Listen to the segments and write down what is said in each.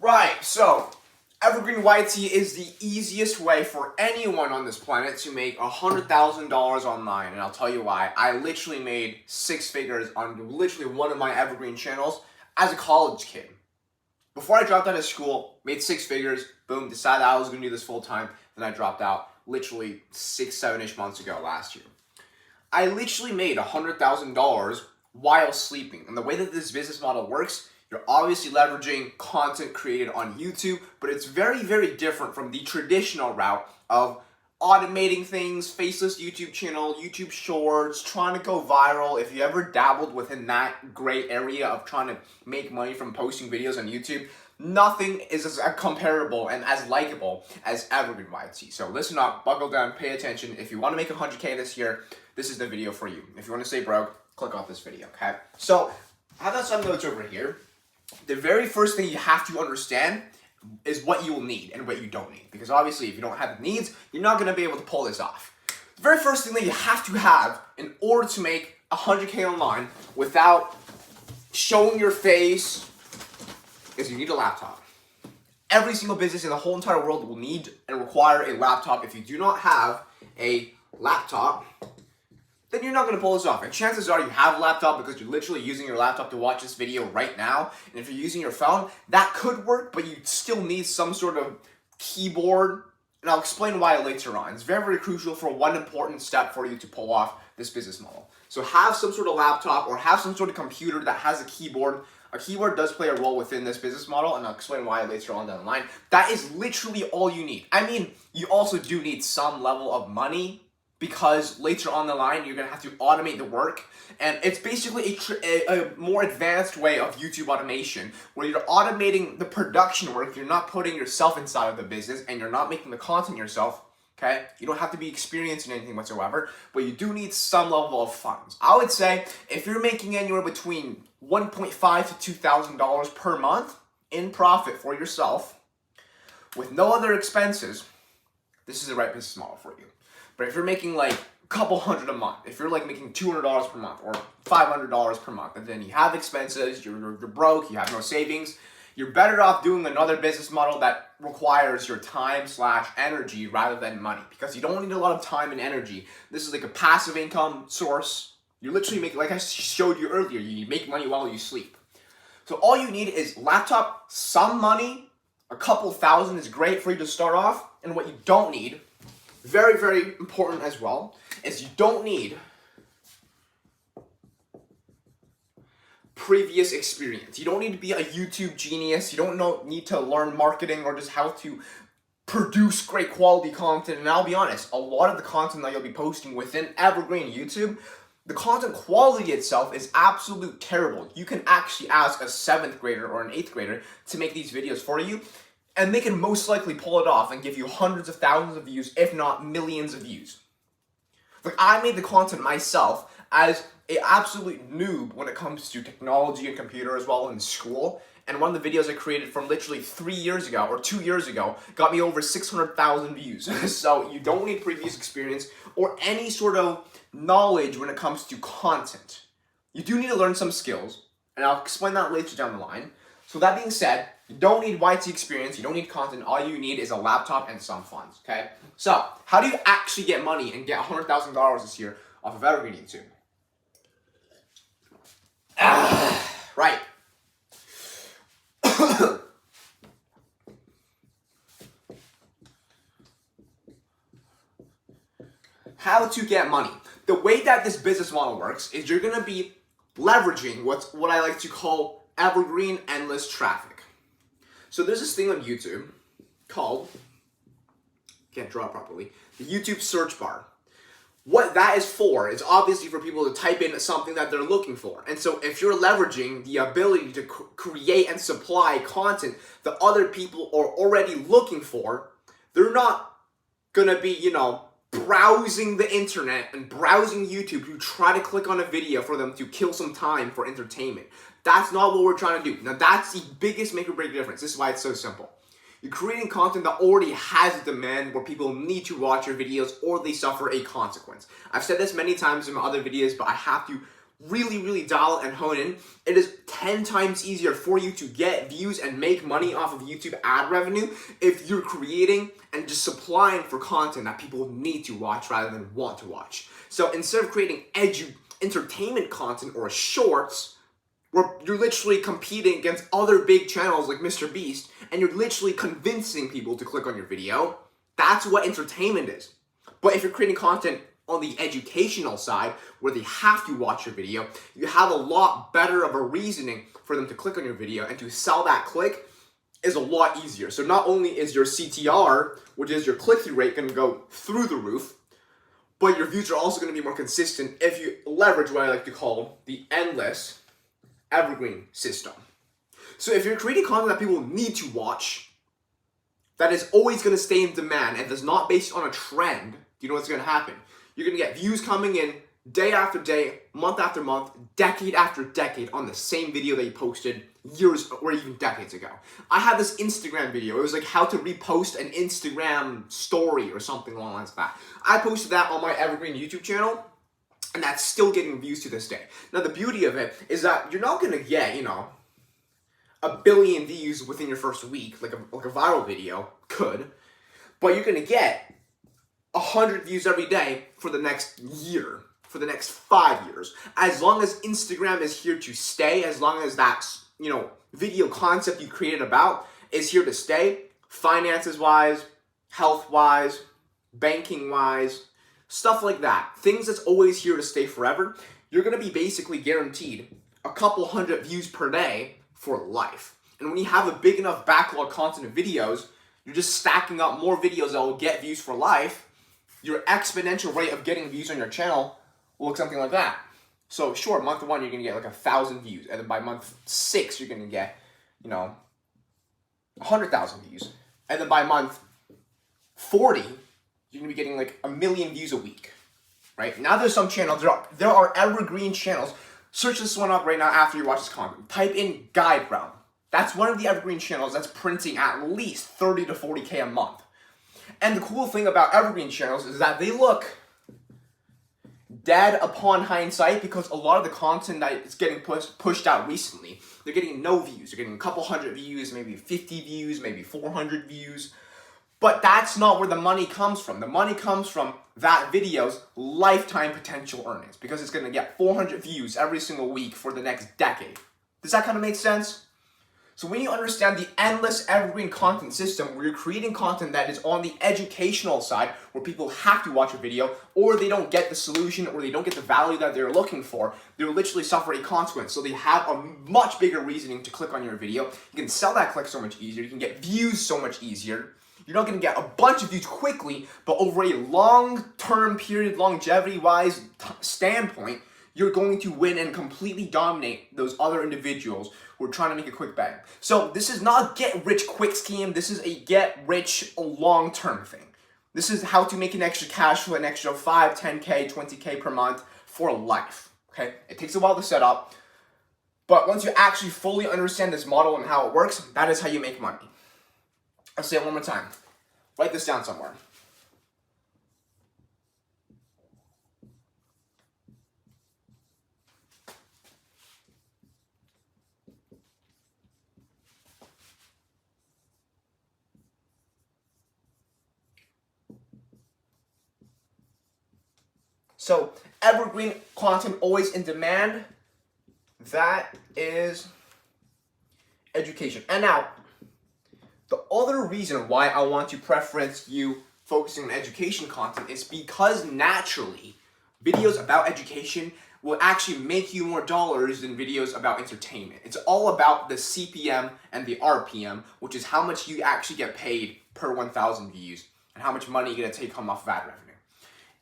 Right, so Evergreen YT is the easiest way for anyone on this planet to make $100,000 online, and I'll tell you why. I literally made six figures on literally one of my Evergreen channels as a college kid. Before I dropped out of school, made six figures, boom, decided I was going to do this full time, then I dropped out literally 6-7-ish months ago last year. I literally made $100,000 while sleeping, and the way that this business model works, you're obviously leveraging content created on YouTube, but it's very, very different from the traditional route of automating things, faceless YouTube channel, YouTube shorts, trying to go viral. If you ever dabbled within that gray area of trying to make money from posting videos on YouTube, nothing is as comparable and as likable as Evergreen YT. So listen up, buckle down, pay attention. If you want to make 100K this year, this is the video for you. If you want to stay broke, click off this video, okay? So I have some notes over here. The very first thing you have to understand is what you will need and what you don't need. Because obviously, if you don't have the needs, you're not going to be able to pull this off. The very first thing that you have to have in order to make 100K online without showing your face is you need a laptop. Every single business in the whole entire world will need and require a laptop. If you do not have a laptop, then you're not going to pull this off. And chances are you have a laptop because you're literally using your laptop to watch this video right now. And if you're using your phone, that could work, but you still need some sort of keyboard. And I'll explain why later on. It's very, very crucial for one important step for you to pull off this business model. So have some sort of laptop or have some sort of computer that has a keyboard. A keyboard does play a role within this business model, and I'll explain why later on down the line. That is literally all you need. I mean, you also do need some level of money, because later on the line, you're going to have to automate the work. And it's basically a more advanced way of YouTube automation, where you're automating the production work. You're not putting yourself inside of the business, and you're not making the content yourself, okay? You don't have to be experienced in anything whatsoever, but you do need some level of funds. I would say if you're making anywhere between $1,500 to $2,000 per month in profit for yourself, with no other expenses, this is the right business model for you. But if you're making like a couple hundred a month, if you're like making $200 per month or $500 per month, and then you have expenses, you're broke, you have no savings, you're better off doing another business model that requires your time/energy rather than money, because you don't need a lot of time and energy. This is like a passive income source. You literally make, like I showed you earlier, you make money while you sleep. So all you need is laptop, some money, a couple thousand is great for you to start off, and what you don't need, very, very important as well, is you don't need previous experience. You don't need to be a YouTube genius. You don't need to learn marketing or just how to produce great quality content. And I'll be honest, a lot of the content that you'll be posting within Evergreen YouTube, the content quality itself is absolute terrible. You can actually ask a 7th grader or an 8th grader to make these videos for you, and they can most likely pull it off and give you hundreds of thousands of views, if not millions of views. Like, I made the content myself as an absolute noob when it comes to technology and computer as well in school. And one of the videos I created from literally 3 years ago or 2 years ago got me over 600,000 views. So you don't need previous experience or any sort of knowledge when it comes to content. You do need to learn some skills, and I'll explain that later down the line. So that being said, you don't need YT experience, you don't need content, all you need is a laptop and some funds, okay? So, how do you actually get money and get $100,000 this year off of Evergreen YouTube? Right. How to get money. The way that this business model works is you're going to be leveraging what I like to call evergreen endless traffic. So there's this thing on YouTube called, can't draw it properly, the YouTube search bar. What that is for is obviously for people to type in something that they're looking for. And so if you're leveraging the ability to create and supply content that other people are already looking for, they're not gonna be, browsing the internet and browsing YouTube to try to click on a video for them to kill some time for entertainment. That's not what we're trying to do. Now that's the biggest make or break difference. This is why it's so simple. You're creating content that already has a demand where people need to watch your videos or they suffer a consequence. I've said this many times in my other videos, but I have to really dial and hone in, it is 10 times easier for you to get views and make money off of YouTube ad revenue if you're creating and just supplying for content that people need to watch rather than want to watch. So instead of creating entertainment content or shorts, where you're literally competing against other big channels like Mr. Beast, and you're literally convincing people to click on your video, that's what entertainment is. But if you're creating content on the educational side, where they have to watch your video, you have a lot better of a reasoning for them to click on your video, and to sell that click is a lot easier. So not only is your CTR, which is your click-through rate, going to go through the roof, but your views are also going to be more consistent if you leverage what I like to call the endless evergreen system. So if you're creating content that people need to watch, that is always going to stay in demand and is not based on a trend, do you know what's going to happen? You're going to get views coming in day after day, month after month, decade after decade on the same video that you posted years or even decades ago. I had this Instagram video. It was like how to repost an Instagram story or something along the lines of that. I posted that on my Evergreen YouTube channel, and that's still getting views to this day. Now, the beauty of it is that you're not going to get, 1 billion views within your first week, like a viral video could, but you're going to get 100 views every day for the next year, for the next 5 years. As long as Instagram is here to stay, as long as that, video concept you created about is here to stay, finances-wise, health-wise, banking-wise, stuff like that. Things that's always here to stay forever, you're going to be basically guaranteed a couple hundred views per day for life. And when you have a big enough backlog content of videos, you're just stacking up more videos that will get views for life. Your exponential rate of getting views on your channel will look something like that. So sure, month 1, you're going to get like 1,000 views. And then by month 6, you're going to get, 100,000 views. And then by month 40, you're going to be getting like 1 million views a week, right? Now there's some channels, there are evergreen channels. Search this one up right now after you watch this comment. Type in Guide Realm. That's one of the evergreen channels that's printing at least 30 to 40K a month. And the cool thing about evergreen channels is that they look dead upon hindsight, because a lot of the content that is getting pushed out recently, they're getting no views. They're getting a couple hundred views, maybe 50 views, maybe 400 views. But that's not where the money comes from. The money comes from that video's lifetime potential earnings, because it's going to get 400 views every single week for the next decade. Does that kind of make sense? So when you understand the endless evergreen content system, where you're creating content that is on the educational side, where people have to watch a video, or they don't get the solution, or they don't get the value that they're looking for, they'll literally suffer a consequence. So they have a much bigger reasoning to click on your video. You can sell that click so much easier. You can get views so much easier. You're not going to get a bunch of views quickly, but over a long-term period, longevity-wise standpoint, you're going to win and completely dominate those other individuals who are trying to make a quick bag. So this is not a get-rich-quick scheme. This is a get-rich long-term thing. This is how to make an extra cash flow, an extra 5, 10K, 20K per month for life. Okay? It takes a while to set up, but once you actually fully understand this model and how it works, that is how you make money. I'll say it one more time. Write this down somewhere. So, evergreen content always in demand. That is education. And now, the other reason why I want to preference you focusing on education content is because naturally, videos about education will actually make you more dollars than videos about entertainment. It's all about the CPM and the RPM, which is how much you actually get paid per 1,000 views and how much money you're going to take home off of ad revenue.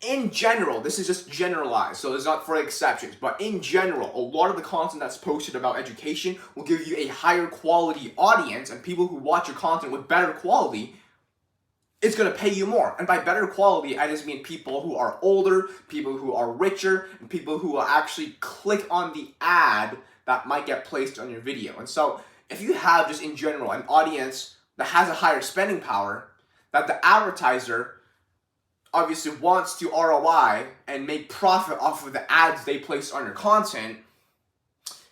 In general, this is just generalized, so it's not for exceptions, but in general, a lot of the content that's posted about education will give you a higher quality audience, and people who watch your content with better quality, it's going to pay you more. And by better quality, I just mean people who are older, people who are richer, and people who will actually click on the ad that might get placed on your video. And so, if you have just in general an audience that has a higher spending power, that the advertiser obviously wants to ROI and make profit off of the ads they place on your content,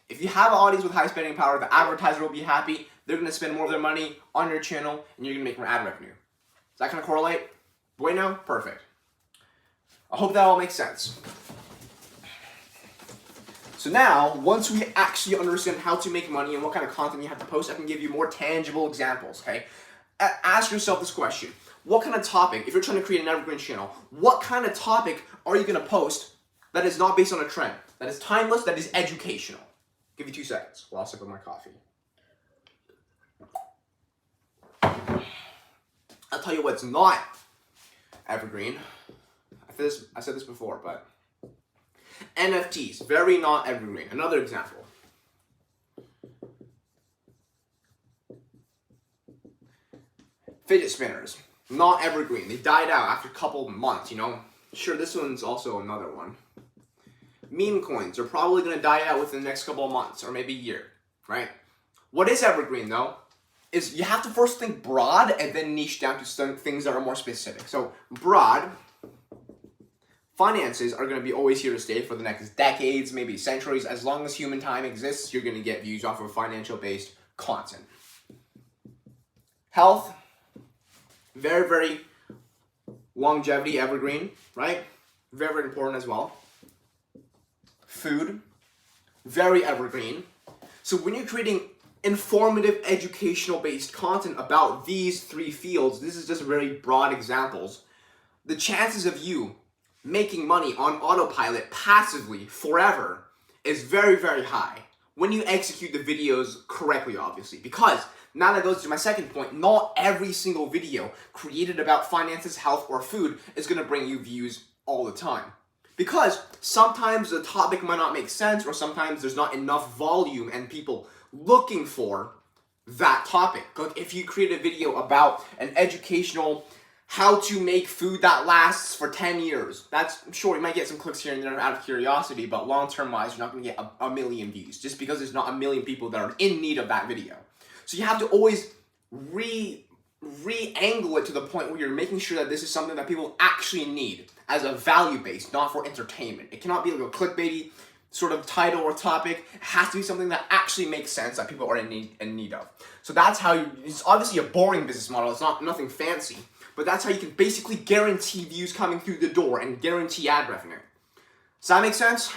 if you have an audience with high spending power, the advertiser will be happy. They're going to spend more of their money on your channel, and you're going to make more ad revenue. Does that kind of correlate? Bueno? Perfect. I hope that all makes sense. So now, once we actually understand how to make money and what kind of content you have to post, I can give you more tangible examples, okay? Ask yourself this question. What kind of topic, if you're trying to create an evergreen channel, what kind of topic are you going to post that is not based on a trend, that is timeless, that is educational? Give you 2 seconds while I sip of my coffee. I'll tell you what's not evergreen. I said this before, but NFTs, very not evergreen. Another example. Fidget spinners, not evergreen. They died out after a couple months, you know. Sure, this one's also another one. Meme coins are probably going to die out within the next couple of months or maybe a year, right? What is evergreen, though, is you have to first think broad and then niche down to some things that are more specific. So broad, finances are going to be always here to stay for the next decades, maybe centuries. As long as human time exists, you're going to get views off of financial-based content. Health, very, very longevity, evergreen, right? Very, very important as well. Food, very evergreen. So when you're creating informative, educational-based content about these 3 fields, this is just very broad examples, the chances of you making money on autopilot passively forever is very, very high when you execute the videos correctly, obviously. Because now that goes to my second point, not every single video created about finances, health, or food is going to bring you views all the time. Because sometimes the topic might not make sense, or sometimes there's not enough volume and people looking for that topic. Like if you create a video about an educational how to make food that lasts for 10 years. That's, sure, you might get some clicks here and there out of curiosity, but long-term wise, you're not going to get a million views just because there's not a million people that are in need of that video. So you have to always re-angle it to the point where you're making sure that this is something that people actually need as a value-based, not for entertainment. It cannot be like a clickbaity sort of title or topic. It has to be something that actually makes sense, that people are in need of. So that's how it's obviously a boring business model. It's nothing fancy. But that's how you can basically guarantee views coming through the door and guarantee ad revenue. Does that make sense?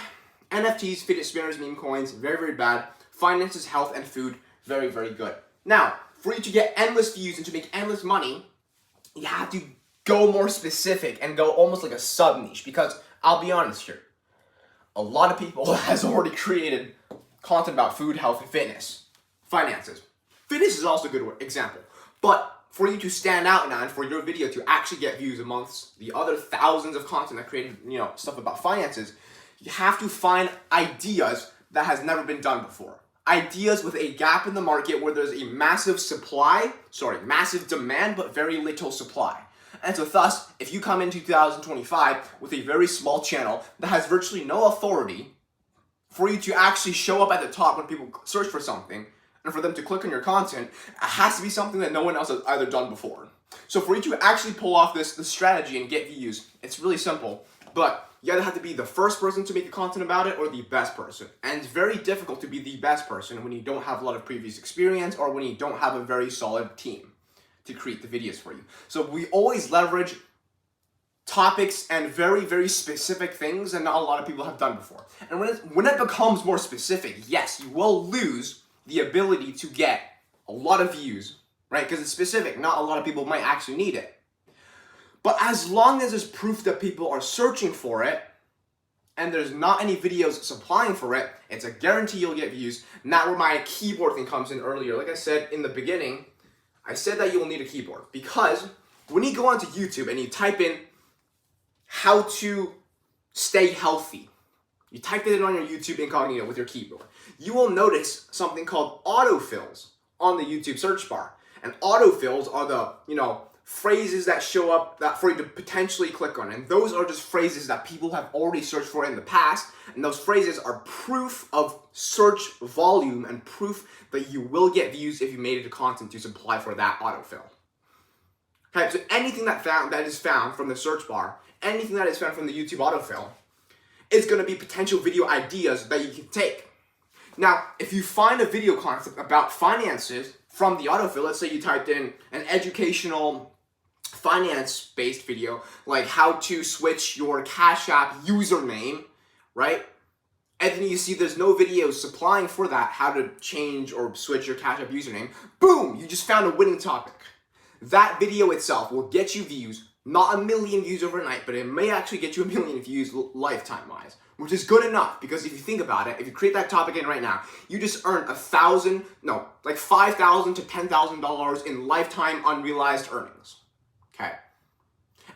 NFTs, fidget spinners, meme coins, very, very bad. Finances, health, and food, very, very good. Now, for you to get endless views and to make endless money, you have to go more specific and go almost like a sub-niche. Because I'll be honest here, a lot of people has already created content about food, health, and fitness. Finances. Fitness is also a good example. But for you to stand out now and for your video to actually get views amongst the other thousands of content that created, stuff about finances, you have to find ideas that has never been done before. Ideas with a gap in the market where there's a massive demand, but very little supply. And so thus, if you come in 2025 with a very small channel that has virtually no authority, for you to actually show up at the top when people search for something, and for them to click on your content, it has to be something that no one else has either done before. So for you to actually pull off this strategy and get views, it's really simple, but you either have to be the first person to make the content about it or the best person. And it's very difficult to be the best person when you don't have a lot of previous experience or when you don't have a very solid team to create the videos for you. So we always leverage topics and very, very specific things that not a lot of people have done before. And when it becomes more specific, yes, you will lose the ability to get a lot of views, right? Because it's specific. Not a lot of people might actually need it. But as long as there's proof that people are searching for it, and there's not any videos supplying for it, it's a guarantee you'll get views. And that's where my keyboard thing comes in earlier. Like I said in the beginning, I said that you will need a keyboard. Because when you go onto YouTube and you type in how to stay healthy, you type it in on your YouTube incognito with your keyboard, you will notice something called autofills on the YouTube search bar. And autofills are the, phrases that show up that for you to potentially click on. And those are just phrases that people have already searched for in the past. And those phrases are proof of search volume and proof that you will get views if you made it a content to supply for that autofill. Okay, so anything that is found from the search bar, anything that is found from the YouTube autofill, is going to be potential video ideas that you can take. Now, if you find a video concept about finances from the autofill, let's say you typed in an educational finance-based video, like how to switch your Cash App username, right? And then you see there's no videos supplying for that, how to change or switch your Cash App username. Boom! You just found a winning topic. That video itself will get you views, not 1 million views overnight, but it may actually get you 1 million views lifetime-wise, which is good enough, because if you think about it, if you create that topic in right now, you just earn $5,000 to $10,000 in lifetime unrealized earnings. Okay?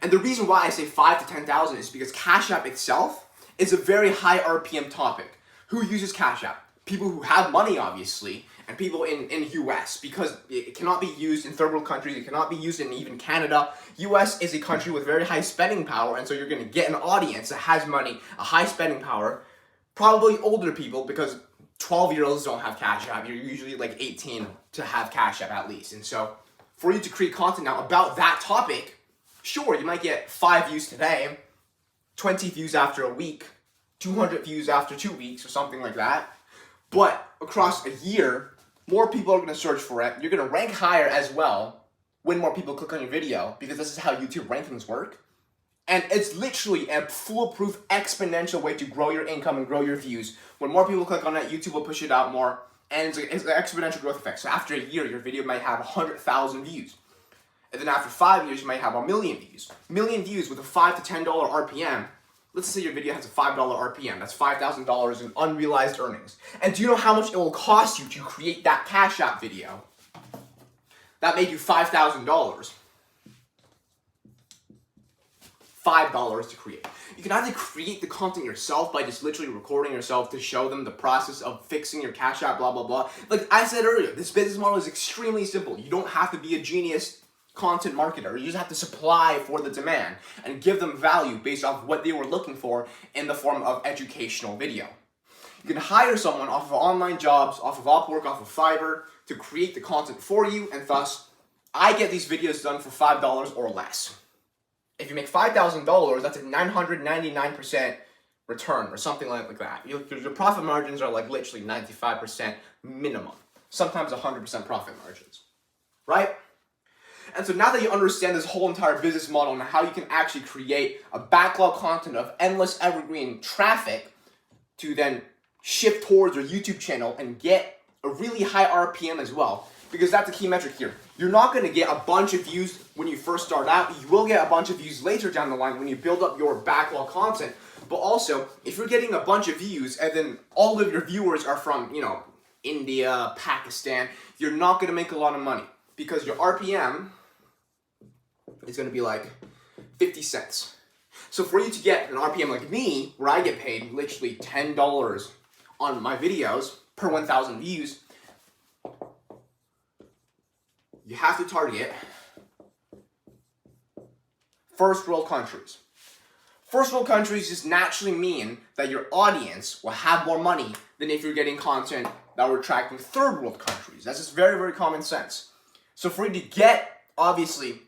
And the reason why I say 5 to 10,000 is because Cash App itself is a very high RPM topic. Who uses Cash App? People who have money, obviously, and people in US, because it cannot be used in third world countries, it cannot be used in even Canada. US is a country with very high spending power, and so you're going to get an audience that has money, a high spending power, probably older people, because 12-year-olds don't have Cash App. You're usually like 18 to have Cash App at least. And so for you to create content now about that topic, sure, you might get 5 views today, 20 views after a week, 200 views after 2 weeks, or something like that. But across a year, more people are going to search for it. You're going to rank higher as well when more people click on your video, because this is how YouTube rankings work. And it's literally a foolproof exponential way to grow your income and grow your views. When more people click on it, YouTube will push it out more, and it's an exponential growth effect. So after a year, your video might have 100,000 views. And then after 5 years, you might have 1 million views. 1 million views with a $5 to $10 RPM. Let's say your video has a $5 RPM. That's $5,000 in unrealized earnings. And do you know how much it will cost you to create that Cash App video? That made you $5,000. $5 to create. You can either create the content yourself by just literally recording yourself to show them the process of fixing your Cash App, blah, blah, blah. Like I said earlier, this business model is extremely simple. You don't have to be a genius content marketer. You just have to supply for the demand and give them value based off what they were looking for in the form of educational video. You can hire someone off of online jobs, off of Upwork, off of Fiverr to create the content for you, and thus I get these videos done for $5 or less. If you make $5,000, that's a 999% return or something like that. Your profit margins are like literally 95% minimum, sometimes 100% profit margins, right? And so now that you understand this whole entire business model and how you can actually create a backlog content of endless evergreen traffic to then shift towards your YouTube channel and get a really high RPM as well, because that's a key metric here. You're not going to get a bunch of views when you first start out. You will get a bunch of views later down the line when you build up your backlog content. But also, if you're getting a bunch of views and then all of your viewers are from, India, Pakistan, you're not going to make a lot of money, because your RPM is going to be like 50 cents. So for you to get an RPM like me, where I get paid literally $10 on my videos per 1,000 views, you have to target first world countries. First world countries just naturally mean that your audience will have more money than if you're getting content that we're attracting third world countries. That's just very, very common sense. So for you to get, obviously,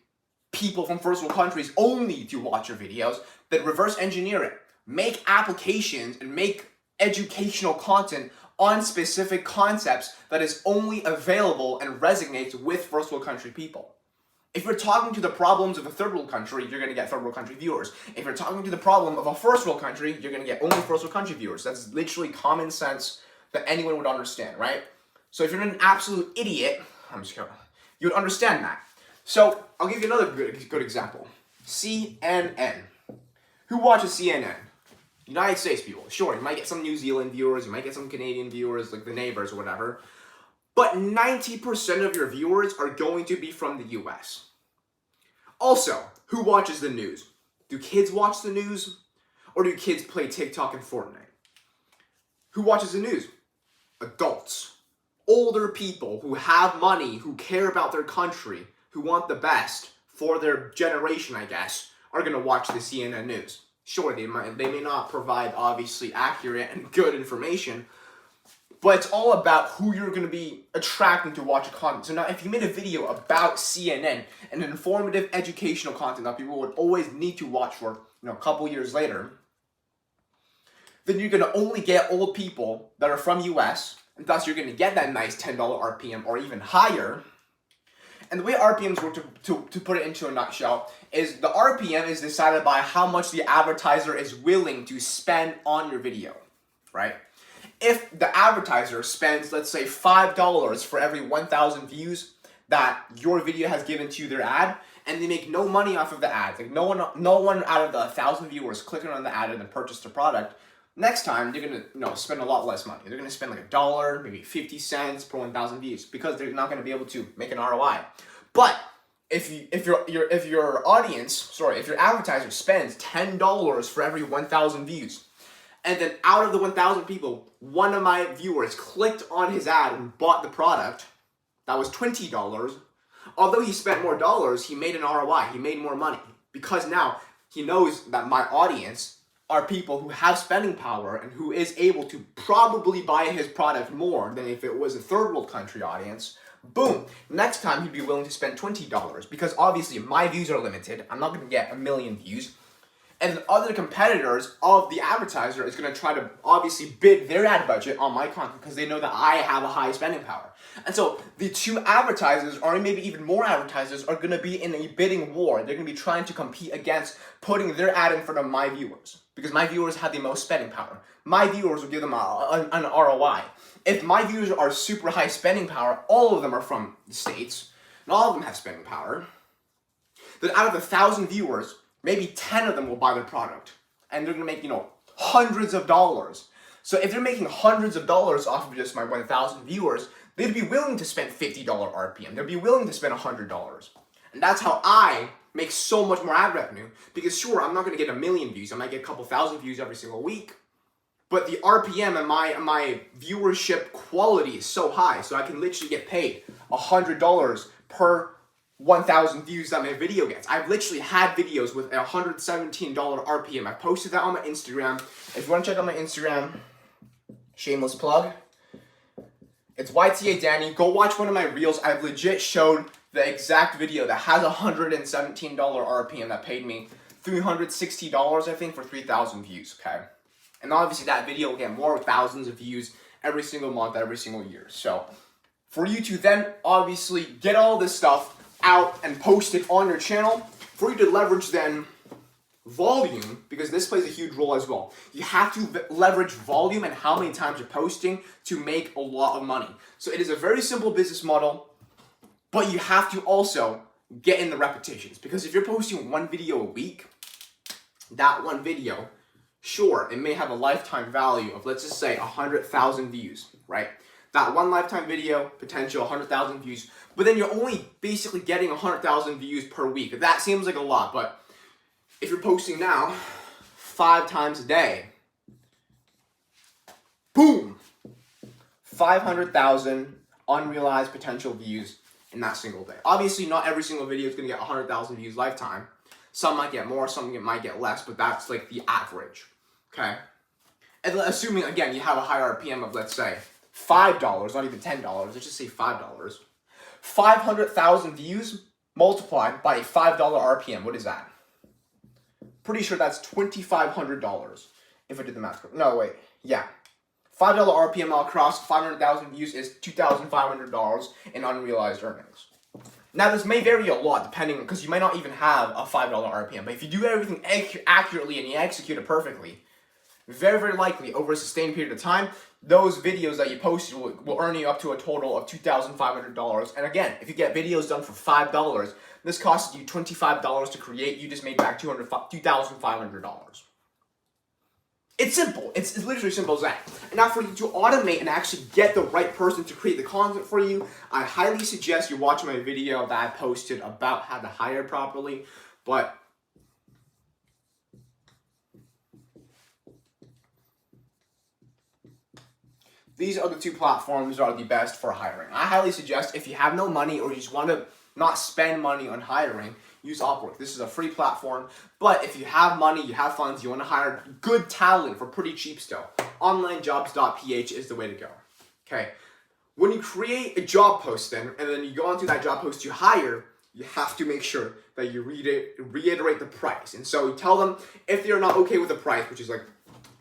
people from first world countries only to watch your videos, then reverse engineer it. Make applications and make educational content on specific concepts that is only available and resonates with first world country people. If you're talking to the problems of a third world country, you're going to get third world country viewers. If you're talking to the problem of a first world country, you're going to get only first world country viewers. That's literally common sense that anyone would understand, right? So if you're an absolute idiot, you would understand that. So I'll give you another good example. CNN. Who watches CNN? United States people. Sure, you might get some New Zealand viewers, you might get some Canadian viewers, like the neighbors or whatever. But 90% of your viewers are going to be from the US. Also, who watches the news? Do kids watch the news? Or do kids play TikTok and Fortnite? Who watches the news? Adults. Older people who have money, who care about their country, who want the best for their generation, I guess, are going to watch the CNN news. Sure, they may not provide obviously accurate and good information, But it's all about who you're going to be attracting to watch your content. So now if you made a video about CNN, an informative educational content that people would always need to watch for, a couple years later, then you're going to only get old people that are from US, and thus you're going to get that nice $10 RPM or even higher. And the way RPMs work, to put it into a nutshell, is the RPM is decided by how much the advertiser is willing to spend on your video, right? If the advertiser spends, let's say, $5 for every 1,000 views that your video has given to their ad, and they make no money off of the ad, like no one out of the 1,000 viewers clicking on the ad and then purchase the product, next time they're gonna spend a lot less money. They're gonna spend like $1, maybe 50 cents per 1,000 views, because they're not gonna be able to make an ROI. But if your advertiser spends $10 for every 1,000 views, and then out of the 1,000 people, one of my viewers clicked on his ad and bought the product, that was $20. Although he spent more dollars, he made an ROI. He made more money, because now he knows that my audience are people who have spending power and who is able to probably buy his product more than if it was a third world country audience. Boom. Next time he'd be willing to spend $20, because obviously my views are limited. I'm not going to get 1 million views. And other competitors of the advertiser is going to try to obviously bid their ad budget on my content, because they know that I have a high spending power. And so the two advertisers, or maybe even more advertisers, are going to be in a bidding war. They're going to be trying to compete against putting their ad in front of my viewers, because my viewers have the most spending power. My viewers will give them an ROI. If my viewers are super high spending power, all of them are from the States, and all of them have spending power, then out of 1,000 viewers, maybe 10 of them will buy the product, and they're gonna make, hundreds of dollars. So if they're making hundreds of dollars off of just my 1,000 viewers, they'd be willing to spend $50 RPM. They'd be willing to spend $100. And that's how I make so much more ad revenue, because sure, I'm not gonna get 1 million views. I might get a couple thousand views every single week, but the RPM and my viewership quality is so high, so I can literally get paid $100 per 1,000 views that my video gets. I've literally had videos with a $117 RPM. I posted that on my Instagram. If you want to check out my Instagram, shameless plug, it's YTA Danny. Go watch one of my reels. I've legit showed the exact video that has a $117 RPM that paid me $360, I think, for 3,000 views, okay? And obviously that video will get more thousands of views every single month, every single year. So for you to then obviously get all this stuff out and post it on your channel, for you to leverage then volume, because this plays a huge role as well. You have to leverage volume and how many times you're posting to make a lot of money. So it is a very simple business model, but you have to also get in the repetitions, because if you're posting one video a week, that one video, sure, it may have a lifetime value of, let's just say, 100,000 views, right? That one lifetime video, potential 100,000 views, but then you're only basically getting 100,000 views per week. That seems like a lot, but if you're posting now 5 times a day, boom, 500,000 unrealized potential views in that single day. Obviously, not every single video is going to get 100,000 views lifetime. Some might get more, some might get less, but that's like the average, okay? And assuming, again, you have a high RPM of, let's say, $5, not even $10, let's just say $5. 500,000 views multiplied by a $5 RPM, what is that? Pretty sure that's $2,500, if I did the math correct. No, wait, yeah. $5 RPM all across, 500,000 views is $2,500 in unrealized earnings. Now, this may vary a lot depending, because you might not even have a $5 RPM, but if you do everything accurately and you execute it perfectly, very, very likely over a sustained period of time, those videos that you posted will earn you up to a total of $2,500. And again, if you get videos done for $5, this costs you $25 to create, you just made back $2,500. It's simple. It's literally simple as that. And now for you to automate and actually get the right person to create the content for you, I highly suggest you watch my video that I posted about how to hire properly. But these other two platforms are the best for hiring. I highly suggest, if you have no money or you just want to not spend money on hiring, use Upwork. This is a free platform, but if you have money, you have funds, you want to hire good talent for pretty cheap still, onlinejobs.ph is the way to go. Okay. When you create a job posting and then you go onto that job post you hire, you have to make sure that you reiterate the price. And so you tell them if they're not okay with the price, which is like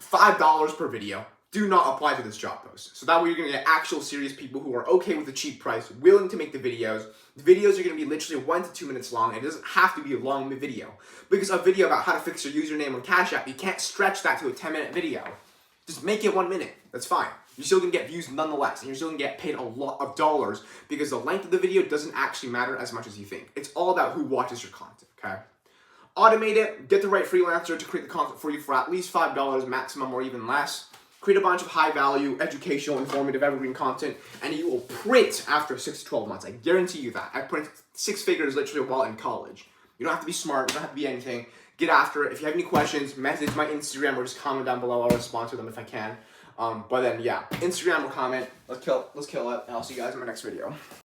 $5 per video, do not apply to this job post. So that way you're gonna get actual serious people who are okay with the cheap price, willing to make the videos. The videos are gonna be literally 1 to 2 minutes long. It doesn't have to be a long video. Because a video about how to fix your username on Cash App, you can't stretch that to a 10-minute video. Just make it 1 minute, that's fine. You're still gonna get views nonetheless, and you're still gonna get paid a lot of dollars because the length of the video doesn't actually matter as much as you think. It's all about who watches your content, okay? Automate it, get the right freelancer to create the content for you for at least $5 maximum or even less. Create a bunch of high value, educational, informative, evergreen content, and you will print after 6 to 12 months. I guarantee you that. I printed 6 figures literally while in college. You don't have to be smart, you don't have to be anything. Get after it. If you have any questions, message my Instagram or just comment down below. I'll respond to them if I can. But then, yeah, Instagram or comment. Let's kill it, and I'll see you guys in my next video.